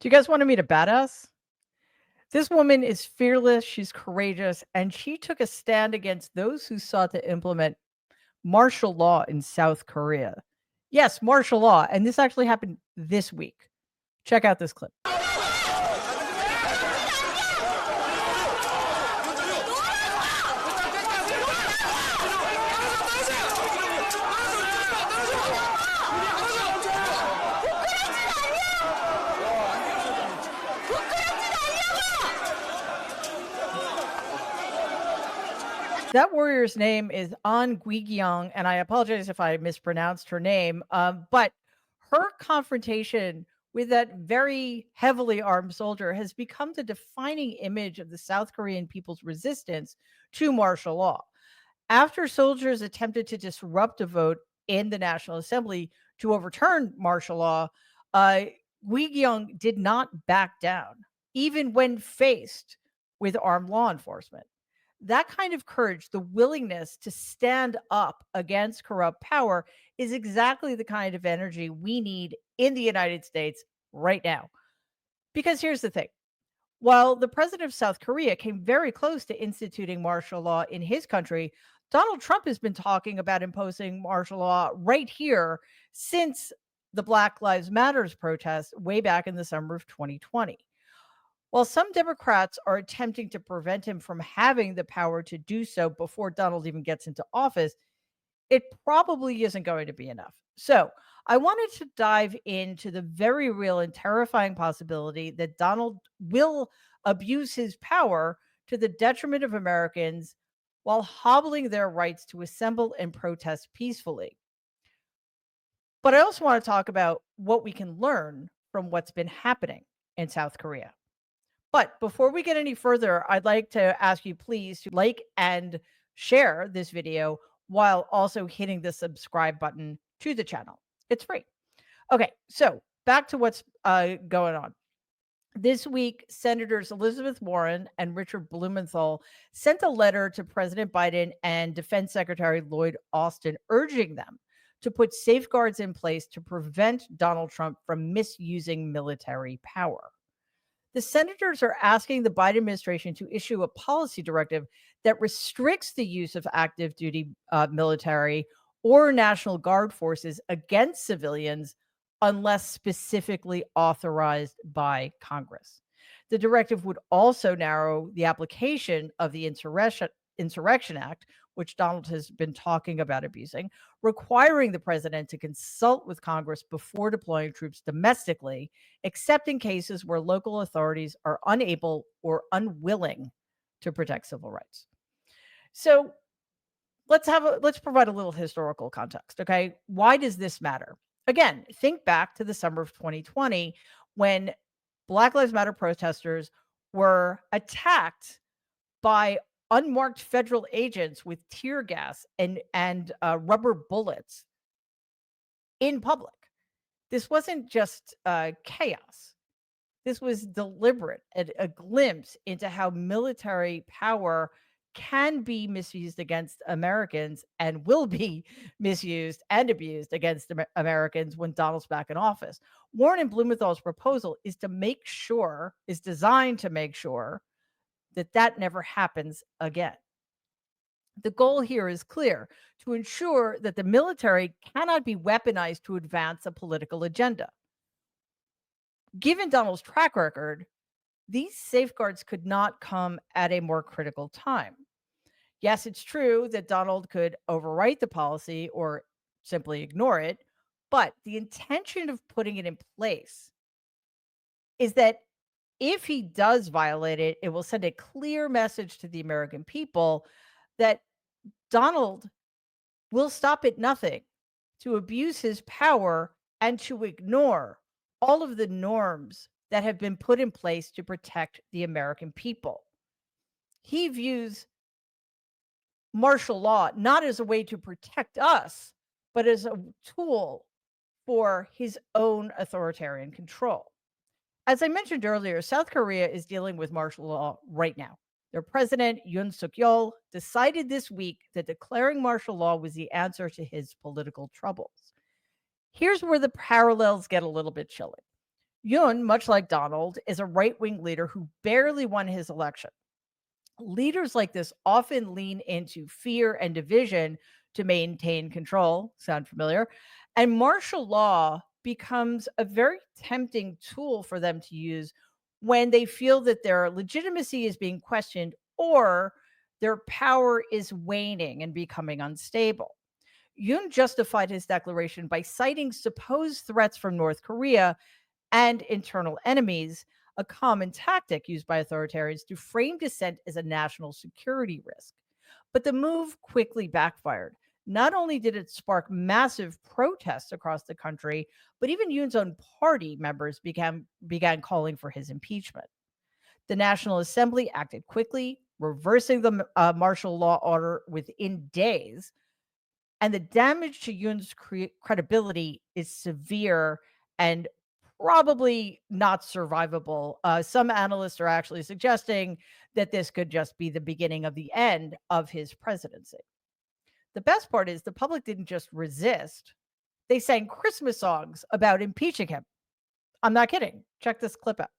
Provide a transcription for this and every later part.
Do you guys want to meet a badass? This woman is fearless, she's courageous, and she took a stand against those who sought to implement martial law in South Korea. Yes, martial law. And this actually happened this week. Check out this clip. That warrior's name is An Guigyang, and I apologize if I mispronounced her name. But her confrontation with that very heavily armed soldier has become the defining image of the South Korean people's resistance to martial law. After soldiers attempted to disrupt a vote in the National Assembly to overturn martial law, uh, Guigyang did not back down, even when faced with armed law enforcement. That kind of courage, the willingness to stand up against corrupt power, is exactly the kind of energy we need in the United States right now. Because here's the thing, while the president of South Korea came very close to instituting martial law in his country, Donald Trump has been talking about imposing martial law right here since the Black Lives Matters protests way back in the summer of 2020. While some Democrats are attempting to prevent him from having the power to do so before Donald even gets into office, it probably isn't going to be enough. So, I wanted to dive into the very real and terrifying possibility that Donald will abuse his power to the detriment of Americans while hobbling their rights to assemble and protest peacefully. But I also want to talk about what we can learn from what's been happening in South Korea. But before we get any further, I'd like to ask you please to like and share this video while also hitting the subscribe button to the channel. It's free. Okay, so back to what's going on. This week, Senators Elizabeth Warren and Richard Blumenthal sent a letter to President Biden and Defense Secretary Lloyd Austin urging them to put safeguards in place to prevent Donald Trump from misusing military power. The senators are asking the Biden administration to issue a policy directive that restricts the use of active duty military or National Guard forces against civilians unless specifically authorized by Congress. The directive would also narrow the application of the Insurrection Act, which Donald has been talking about abusing, requiring the president to consult with Congress before deploying troops domestically, except in cases where local authorities are unable or unwilling to protect civil rights. So let's provide a little historical context, okay? Why does this matter? Again, think back to the summer of 2020 when Black Lives Matter protesters were attacked by unmarked federal agents with tear gas and rubber bullets in public. This wasn't just chaos. This was deliberate, a glimpse into how military power can be misused against Americans and will be misused and abused against Americans when Donald's back in office. Warren and Blumenthal's proposal is designed to make sure that never happens again. The goal here is clear: to ensure that the military cannot be weaponized to advance a political agenda. Given Donald's track record, these safeguards could not come at a more critical time. Yes, it's true that Donald could overwrite the policy or simply ignore it, but the intention of putting it in place is that if he does violate it, it will send a clear message to the American people that Donald will stop at nothing to abuse his power and to ignore all of the norms that have been put in place to protect the American people. He views martial law not as a way to protect us, but as a tool for his own authoritarian control. As I mentioned earlier, South Korea is dealing with martial law right now. Their president, Yoon Suk Yeol, decided this week that declaring martial law was the answer to his political troubles. Here's where the parallels get a little bit chilly. Yoon, much like Donald, is a right wing leader who barely won his election. Leaders like this often lean into fear and division to maintain control. Sound familiar? And martial law becomes a very tempting tool for them to use when they feel that their legitimacy is being questioned or their power is waning and becoming unstable. Yoon justified his declaration by citing supposed threats from North Korea and internal enemies, a common tactic used by authoritarians to frame dissent as a national security risk. But the move quickly backfired. Not only did it spark massive protests across the country, but even Yoon's own party members began calling for his impeachment. The National Assembly acted quickly, reversing the martial law order within days, and the damage to Yoon's credibility is severe and probably not survivable. Some analysts are actually suggesting that this could just be the beginning of the end of his presidency. The best part is the public didn't just resist, they sang Christmas songs about impeaching him. I'm not kidding. Check this clip out.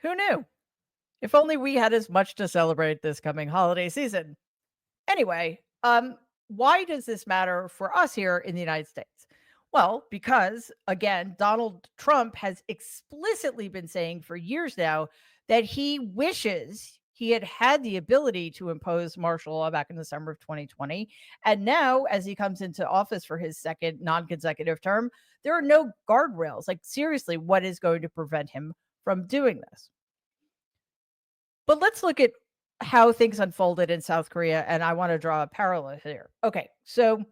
Who knew? If only we had as much to celebrate this coming holiday season. Anyway, why does this matter for us here in the United States? Well, because again, Donald Trump has explicitly been saying for years now that he wishes he had had the ability to impose martial law back in the summer of 2020. And now, as he comes into office for his second non consecutive term, there are no guardrails. Like, seriously, what is going to prevent him from doing this? But let's look at how things unfolded in South Korea, and I want to draw a parallel here. Okay, so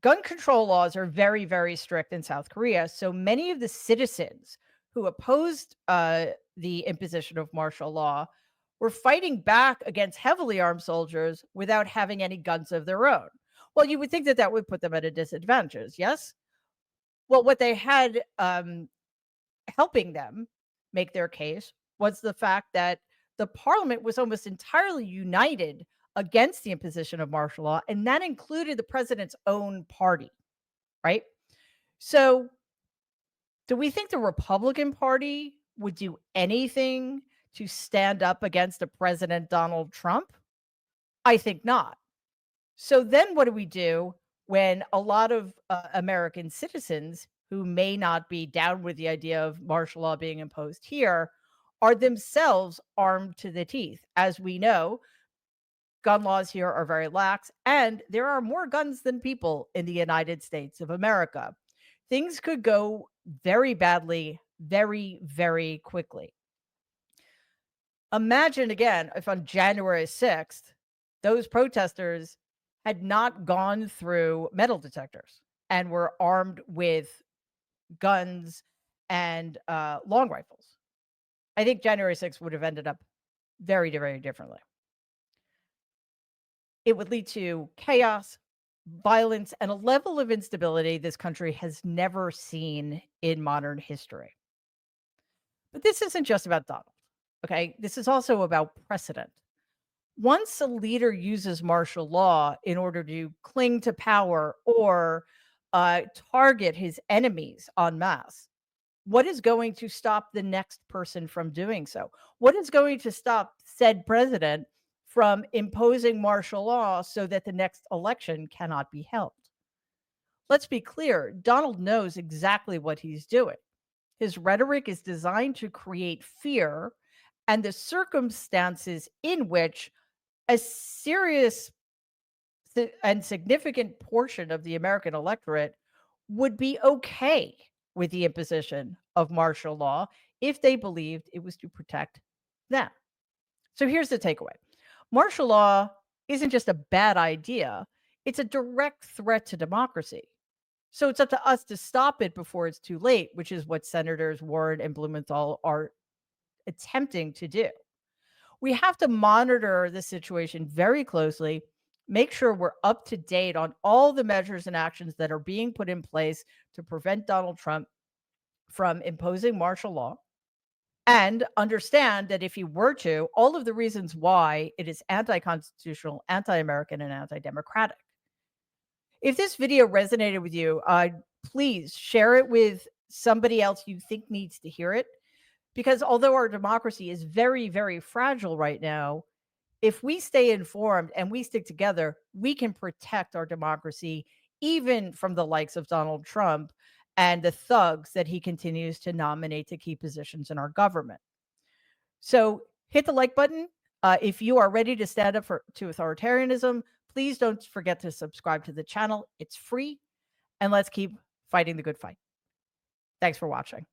gun control laws are very, very strict in South Korea. So many of the citizens who opposed the imposition of martial law were fighting back against heavily armed soldiers without having any guns of their own. Well, you would think that that would put them at a disadvantage, yes? Well, what they had helping them make their case was the fact that the parliament was almost entirely united against the imposition of martial law, and that included the president's own party, right? So, do we think the Republican Party would do anything to stand up against a President Donald Trump? I think not. So then what do we do when a lot of American citizens who may not be down with the idea of martial law being imposed here are themselves armed to the teeth? As we know, gun laws here are very lax, and there are more guns than people in the United States of America. Things could go very badly, very, very quickly. Imagine again if on January 6th, those protesters had not gone through metal detectors and were armed with guns and long rifles. I think January 6th would have ended up very, very differently. It would lead to chaos, violence, and a level of instability this country has never seen in modern history. But this isn't just about Donald. Okay. This is also about precedent. Once a leader uses martial law in order to cling to power or target his enemies en masse, what is going to stop the next person from doing so? What is going to stop said president from imposing martial law so that the next election cannot be held? Let's be clear, Donald knows exactly what he's doing. His rhetoric is designed to create fear and the circumstances in which a serious and significant portion of the American electorate would be okay with the imposition of martial law if they believed it was to protect them. So here's the takeaway: martial law isn't just a bad idea, it's a direct threat to democracy. So it's up to us to stop it before it's too late, which is what Senators Warren and Blumenthal are attempting to do. We have to monitor the situation very closely, make sure we're up to date on all the measures and actions that are being put in place to prevent Donald Trump from imposing martial law, and understand that if he were to, all of the reasons why it is anti-constitutional, anti-American, and anti-democratic. If this video resonated with you, please share it with somebody else you think needs to hear it. Because although our democracy is very, very fragile right now, if we stay informed and we stick together, we can protect our democracy, even from the likes of Donald Trump and the thugs that he continues to nominate to key positions in our government. So hit the like button. If you are ready to stand up to authoritarianism, please don't forget to subscribe to the channel. It's free. And let's keep fighting the good fight. Thanks for watching.